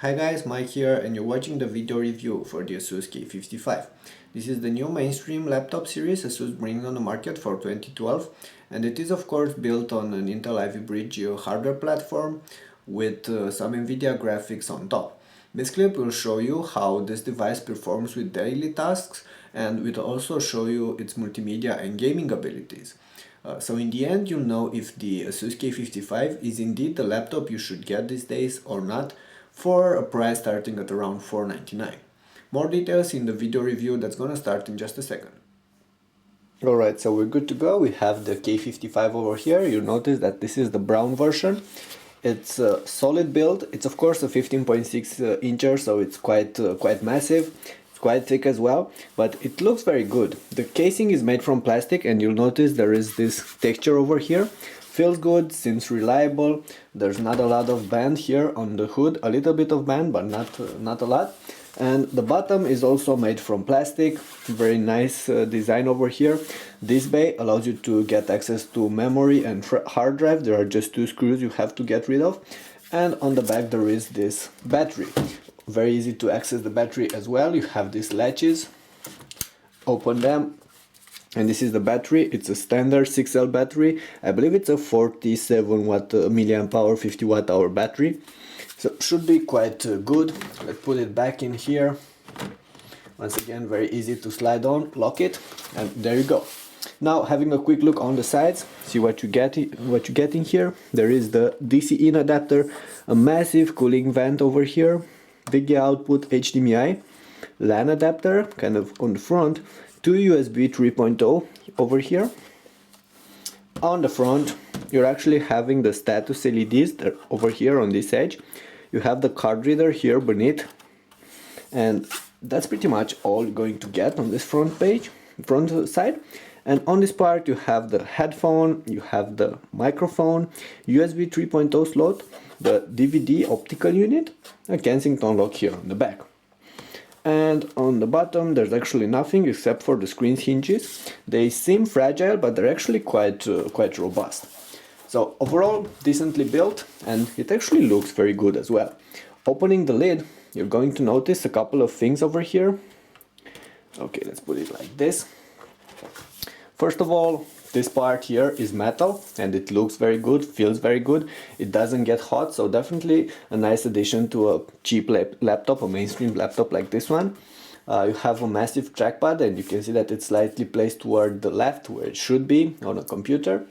Hi guys, Mike here and you're watching the video review for the Asus K55. This is the new mainstream laptop series Asus bringing on the market for 2012, and it is of course built on an Intel Ivy Bridge hardware platform with some Nvidia graphics on top. This clip will show you how this device performs with daily tasks, and will also show you its multimedia and gaming abilities. So in the end, you'll know if the Asus K55 is indeed the laptop you should get these days or not, for a price starting at around $499. More details in the video review that's gonna start in just a second. Alright, so we're good to go. We have the K55 over here. You'll notice that this is the brown version. It's a solid build. It's of course a 15.6 incher, so it's quite massive. It's quite thick as well, but it looks very good. The casing is made from plastic, and you'll notice there is this texture over here. Feels good, seems reliable. There's not a lot of band here on the hood, a little bit of band, but not a lot. And the bottom is also made from plastic. Very nice design over here. This bay allows you to get access to memory and hard drive. There are just two screws you have to get rid of. And on the back there is this battery. Very easy to access the battery as well. You have these latches. Open them. And this is the battery. It's a standard 6L battery. I believe it's a 47 watt milliamp hour, 50 watt hour battery. So should be quite good. Let's put it back in here. Once again, very easy to slide on, lock it, and there you go. Now having a quick look on the sides, see what you get in here. There is the DC in adapter, a massive cooling vent over here, VGA output HDMI, LAN adapter kind of on the front, two USB 3.0 over here. On the front you're actually having the status LEDs over here on this edge. You have the card reader here beneath, and that's pretty much all you're going to get on this front side. And on this part you have the headphone, you have the microphone, USB 3.0 slot, the DVD optical unit, a Kensington lock here on the back. And on the bottom there's actually nothing except for the screen hinges. They seem fragile, but they're actually quite robust. So overall, decently built, and it actually looks very good as well. Opening the lid, you're going to notice a couple of things over here. Okay, let's put it like this. First of all, this part here is metal, and it looks very good, feels very good. It doesn't get hot, so definitely a nice addition to a cheap laptop, a mainstream laptop like this one. You have a massive trackpad, and you can see that it's slightly placed toward the left, where it should be on a computer.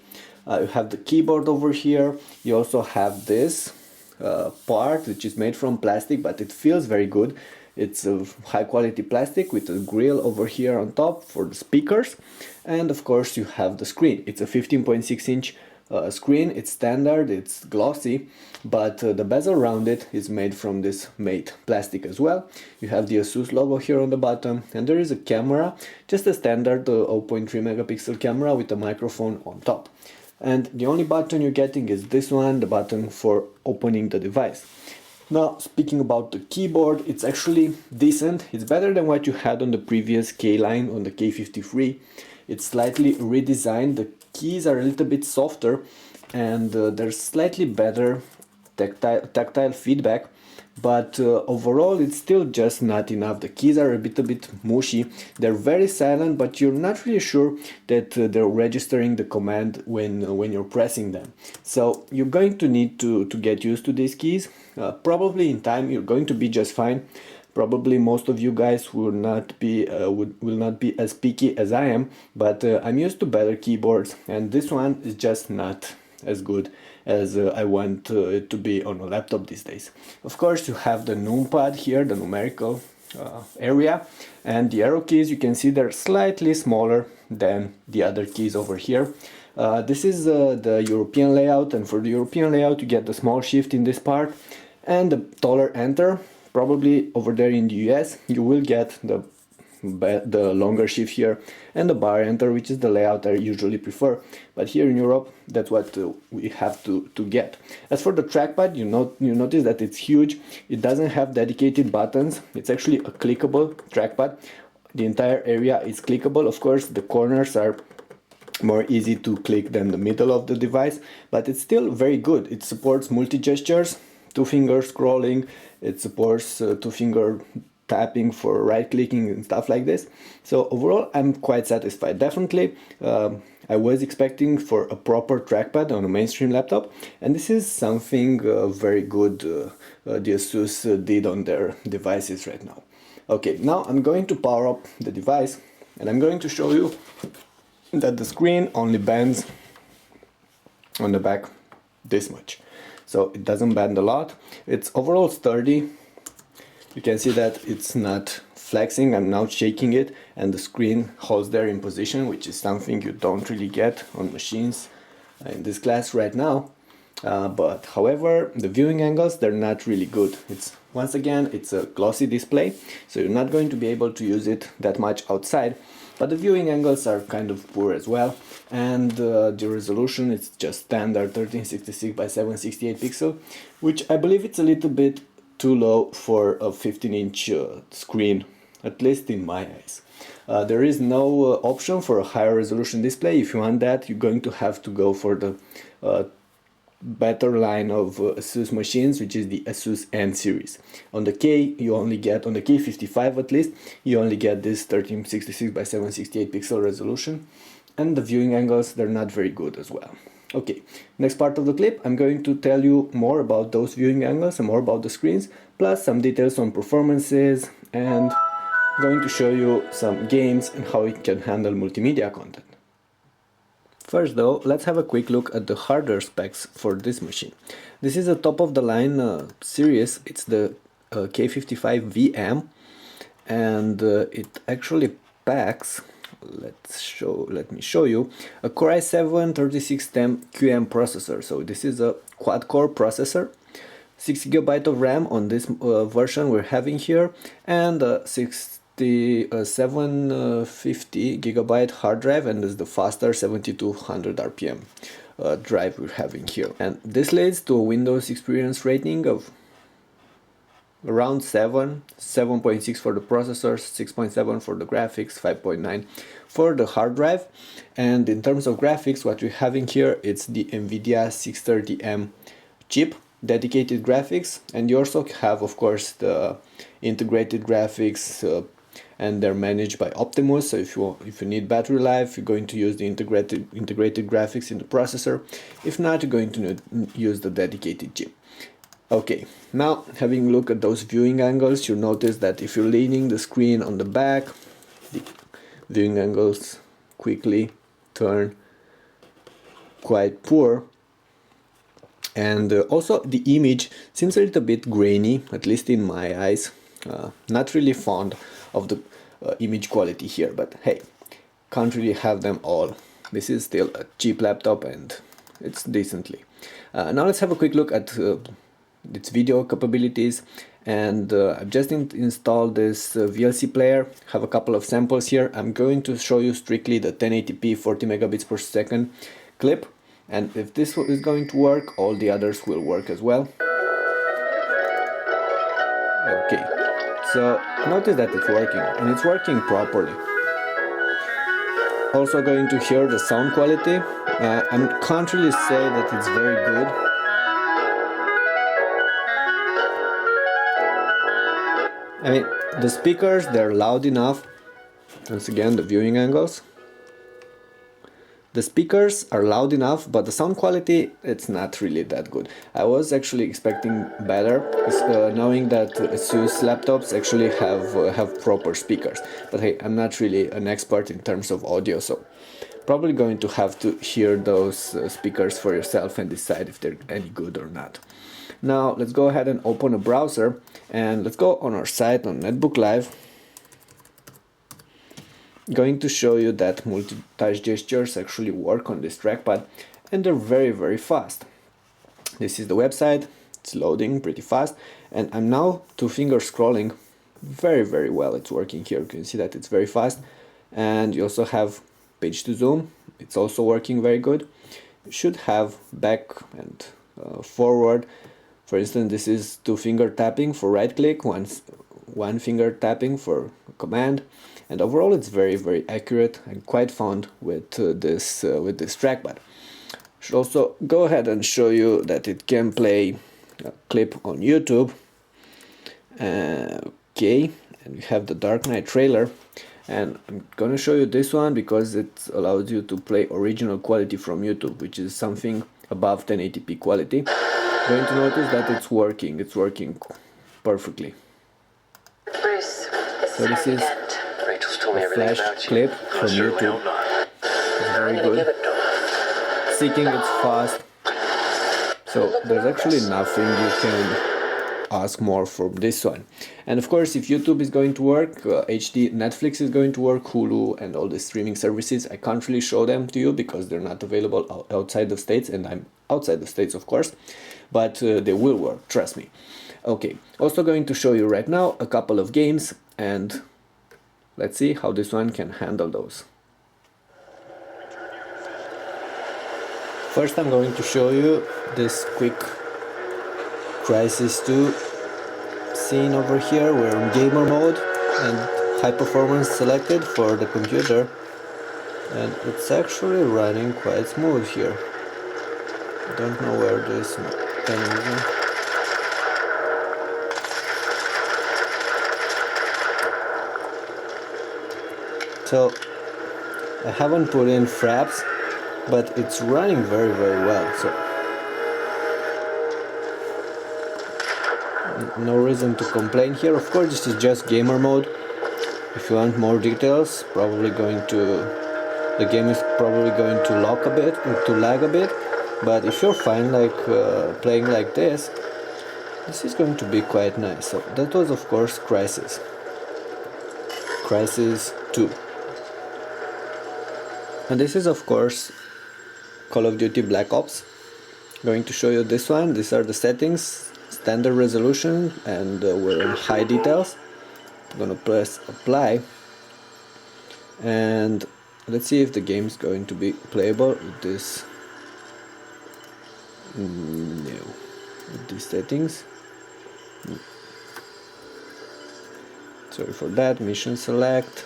You have the keyboard over here. You also have this part which is made from plastic, but it feels very good. It's a high quality plastic with a grill over here on top for the speakers. And of course you have the screen. It's a 15.6 inch screen. It's standard, it's glossy, but the bezel around it is made from this matte plastic as well. You have the Asus logo here on the bottom, and there is a camera, just a standard 0.3 megapixel camera with a microphone on top. And the only button you're getting is this one, the button for opening the device. Now, speaking about the keyboard, it's actually decent. It's better than what you had on the previous K line, on the K53. It's slightly redesigned. The keys are a little bit softer, and there's slightly better tactile feedback. But overall it's still just not enough. The keys are a bit mushy. They're very silent, but you're not really sure that they're registering the command when you're pressing them. So you're going to need to get used to these keys. Probably in time you're going to be just fine. Probably most of you guys will not be as picky as I am, but I'm used to better keyboards, and this one is just not as good as I want it to be on a laptop these days. Of course you have the numpad here, the numerical area, and the arrow keys, you can see they're slightly smaller than the other keys over here. This is the European layout, and for the European layout you get the small shift in this part and the taller enter. Probably over there in the US you will get the longer shift here and the bar enter, which is the layout I usually prefer, but here in Europe that's what we have to get. As for the trackpad, you notice that it's huge. It doesn't have dedicated buttons. It's actually a clickable trackpad. The entire area is clickable. Of course the corners are more easy to click than the middle of the device, but it's still very good. It supports multi gestures, two finger scrolling, It supports two-finger tapping for right-clicking and stuff like this. So overall, I'm quite satisfied. Definitely, I was expecting for a proper trackpad on a mainstream laptop, and this is something very good the Asus did on their devices right now. Okay, now I'm going to power up the device, and I'm going to show you that the screen only bends on the back this much. So it doesn't bend a lot. It's overall sturdy. You can see that it's not flexing. I'm now shaking it and the screen holds there in position, which is something you don't really get on machines in this class right now. But however, the viewing angles, they're not really good. Once again, it's a glossy display, so you're not going to be able to use it that much outside. But the viewing angles are kind of poor as well, and the resolution is just standard 1366 by 768 pixel, which I believe it's a little bit too low for a 15-inch screen, at least in my eyes. There is no option for a higher resolution display. If you want that, you're going to have to go for the better line of Asus machines, which is the Asus N series. On the K, you only get, on the K55 at least, you only get this 1366 by 768 pixel resolution, and the viewing angles, they're not very good as well. Okay, next part of the clip, I'm going to tell you more about those viewing angles and more about the screens, plus some details on performances, and I'm going to show you some games and how it can handle multimedia content. First though, let's have a quick look at the hardware specs for this machine. This is a top of the line series. It's the K55VM, and it actually packs, let me show you, a Core i7 3610QM processor. So this is a quad-core processor, 6 GB of RAM on this version we're having here, and 750 GB hard drive, and this is the faster 7200 RPM drive we're having here. And this leads to a Windows experience rating of around 7.6 for the processors, 6.7 for the graphics, 5.9 for the hard drive. And in terms of graphics, what we're having here, it's the Nvidia 630M chip, dedicated graphics, and you also have, of course, the integrated graphics, and they're managed by Optimus. So if you need battery life, you're going to use the integrated graphics in the processor. If not, you're going to use the dedicated chip. Okay, now having a look at those viewing angles, you'll notice that if you're leaning the screen on the back, the viewing angles quickly turn quite poor. And also the image seems a little bit grainy, at least in my eyes. Not really fond of the image quality here, but hey, can't really have them all. This is still a cheap laptop and it's decently. Now let's have a quick look at its video capabilities, and I've just installed this VLC player. Have a couple of samples here. I'm going to show you strictly the 1080p 40 megabits per second clip, and if this is going to work, all the others will work as well. Okay, so notice that it's working, and it's working properly. Also going to hear the sound quality. I can't really say that it's very good. I mean, the speakers, they're loud enough. Once again, the viewing angles. The speakers are loud enough, but the sound quality, it's not really that good. I was actually expecting better, knowing that Asus laptops actually have proper speakers. But hey, I'm not really an expert in terms of audio, so probably going to have to hear those speakers for yourself and decide if they're any good or not. Now let's go ahead and open a browser, and let's go on our site on Netbook Live. Going to show you that multi-touch gestures actually work on this trackpad, and they're very, very fast. This is the website. It's loading pretty fast, and I'm now two-finger scrolling very, very well. It's working here. You can see that it's very fast, and you also have page to zoom. It's also working very good. You should have back and forward. For instance, this is two-finger tapping for right-click, one finger tapping for command, and overall it's very, very accurate and quite fond with this trackpad. Should also go ahead and show you that it can play a clip on YouTube. Okay, and we have the Dark Knight trailer, and I'm gonna show you this one because it allows you to play original quality from YouTube, which is something above 1080p quality. Going to notice that it's working perfectly. Bruce, So this is a flash clip from YouTube. It's very good. Seeking it's fast. So there's actually nothing you can ask more from this one. And of course, if YouTube is going to work, HD Netflix is going to work, Hulu and all the streaming services, I can't really show them to you because they're not available outside the States, and I'm outside the States of course, but they will work, trust me. Okay, also going to show you right now a couple of games, and let's see how this one can handle those. First I'm going to show you this quick Crysis 2 scene over here. We're in gamer mode and high performance selected for the computer, and it's actually running quite smooth here. I don't know where this enemies are. So I haven't put in fraps, but it's running very well, so no reason to complain here. Of course, this is just gamer mode. If you want more details, the game is probably going to lag a bit, but if you're fine like playing like this is going to be quite nice. So that was of course Crysis 2, and this is of course Call of Duty Black Ops. Going to show you this one. These are the settings, standard resolution, and we're in high details. I'm gonna press apply, and let's see if the game is going to be playable with this. No, with these settings. Sorry for that. Mission select.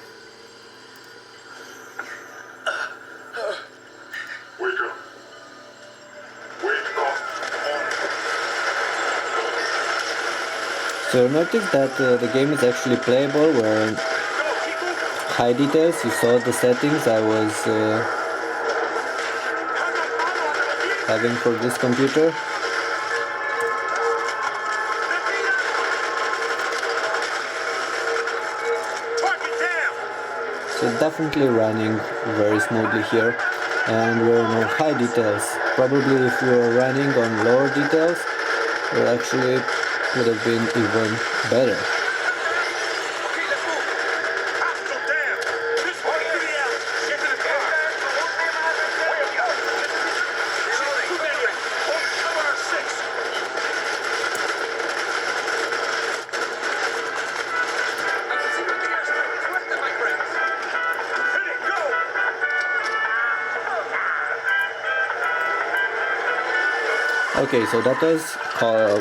So notice that the game is actually playable. We're in high details. You saw the settings I was having for this computer. So definitely running very smoothly here, and we're in high details. Probably if we were running on lower details, it actually would have been even better. Okay, so that was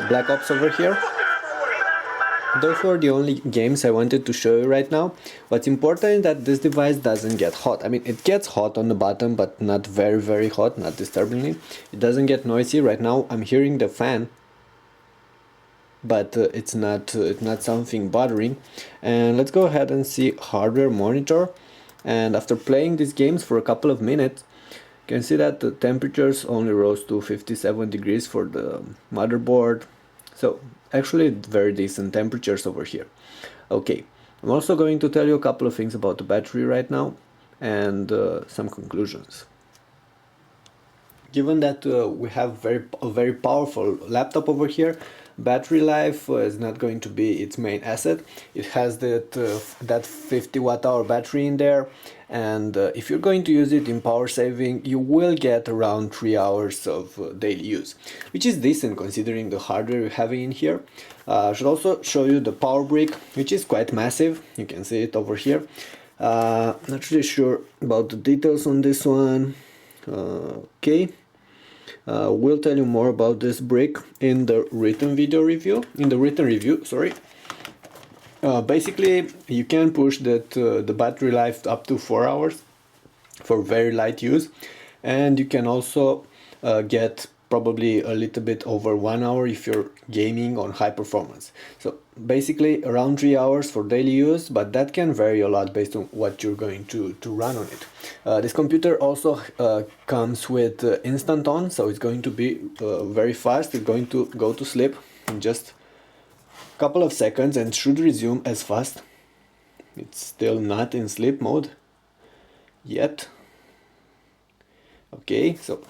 Black Ops over here. Those were the only games I wanted to show you right now. What's important is that this device doesn't get hot. I mean, it gets hot on the bottom, but not very hot, not disturbingly. It doesn't get noisy. Right now I'm hearing the fan, but it's not something bothering. And let's go ahead and see hardware monitor. And after playing these games for a couple of minutes, you can see that the temperatures only rose to 57 degrees for the motherboard. So actually very decent temperatures over here. Okay, I'm also going to tell you a couple of things about the battery right now, and some conclusions. Given that we have a very powerful laptop over here, battery life is not going to be its main asset. It has that 50 watt-hour battery in there, and if you're going to use it in power saving, you will get around 3 hours of daily use, which is decent considering the hardware you're having in here. I should also show you the power brick, which is quite massive. You can see it over here. Not really sure about the details on this one. Okay. We'll tell you more about this brick in the written review, sorry. Basically, you can push the battery life up to 4 hours for very light use, and you can also get probably a little bit over 1 hour if you're gaming on high performance. So basically around 3 hours for daily use, but that can vary a lot based on what you're going to run on it. This computer also comes with instant on, so it's going to be very fast. It's going to go to sleep in just a couple of seconds and should resume as fast. It's still not in sleep mode yet. Okay, so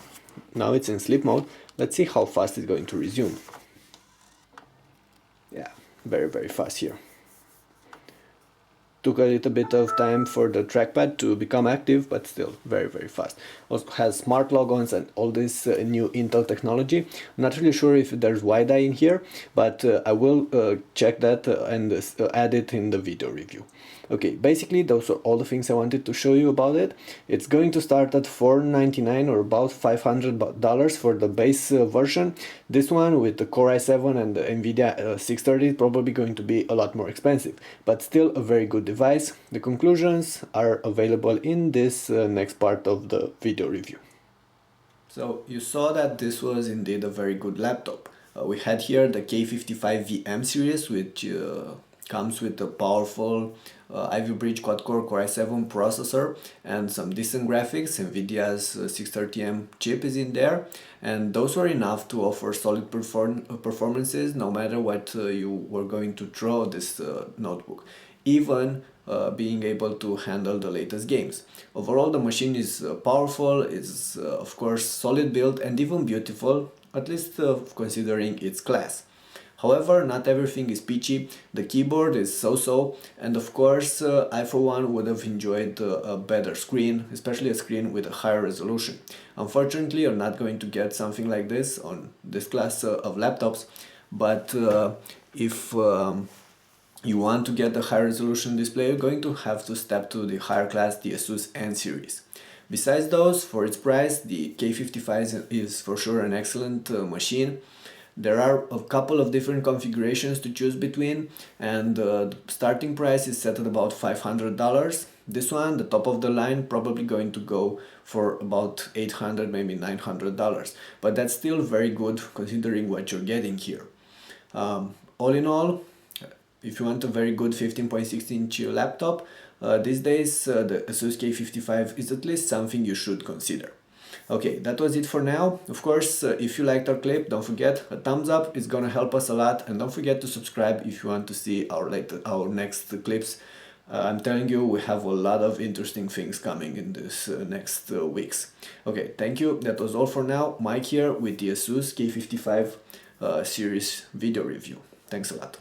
now it's in sleep mode. Let's see how fast it's going to resume. Yeah, very fast here. Took a little bit of time for the trackpad to become active, but still very fast. Also has smart logons and all this new Intel technology. I'm not really sure if there's Wi-Fi in here, but I will check that and add it in the video review. Okay, basically those are all the things I wanted to show you about it. It's going to start at $499 or about $500 for the base version. This one with the Core i7 and the Nvidia 630 is probably going to be a lot more expensive, but still a very good device. The conclusions are available in this next part of the video review. So you saw that this was indeed a very good laptop. We had here the K55VM series, which comes with a powerful Iv'e Bridge quad-core Core i7 processor and some decent graphics. Nvidia's 630M chip is in there, and those were enough to offer solid performances no matter what you were going to throw this notebook, even being able to handle the latest games. Overall, the machine is powerful, is of course solid build and even beautiful, at least considering its class. However, not everything is peachy. The keyboard is so-so, and of course I for one would have enjoyed a better screen, especially a screen with a higher resolution. Unfortunately, you're not going to get something like this on this class of laptops, but if you want to get a high resolution display, you're going to have to step to the higher class, the Asus N series. Besides those, for its price, the K55 is for sure an excellent machine. There are a couple of different configurations to choose between, and the starting price is set at about $500. This one, the top of the line, probably going to go for about $800, maybe $900, but that's still very good considering what you're getting here. All in all, if you want a very good 15.6-inch laptop, these days the Asus K55 is at least something you should consider. Okay, that was it for now. Of course, if you liked our clip, don't forget a thumbs up, it's gonna help us a lot, and don't forget to subscribe if you want to see our next clips. I'm telling you, we have a lot of interesting things coming in this next weeks. Okay, thank you. That was all for now. Mike here with the Asus K55 series video review. Thanks a lot.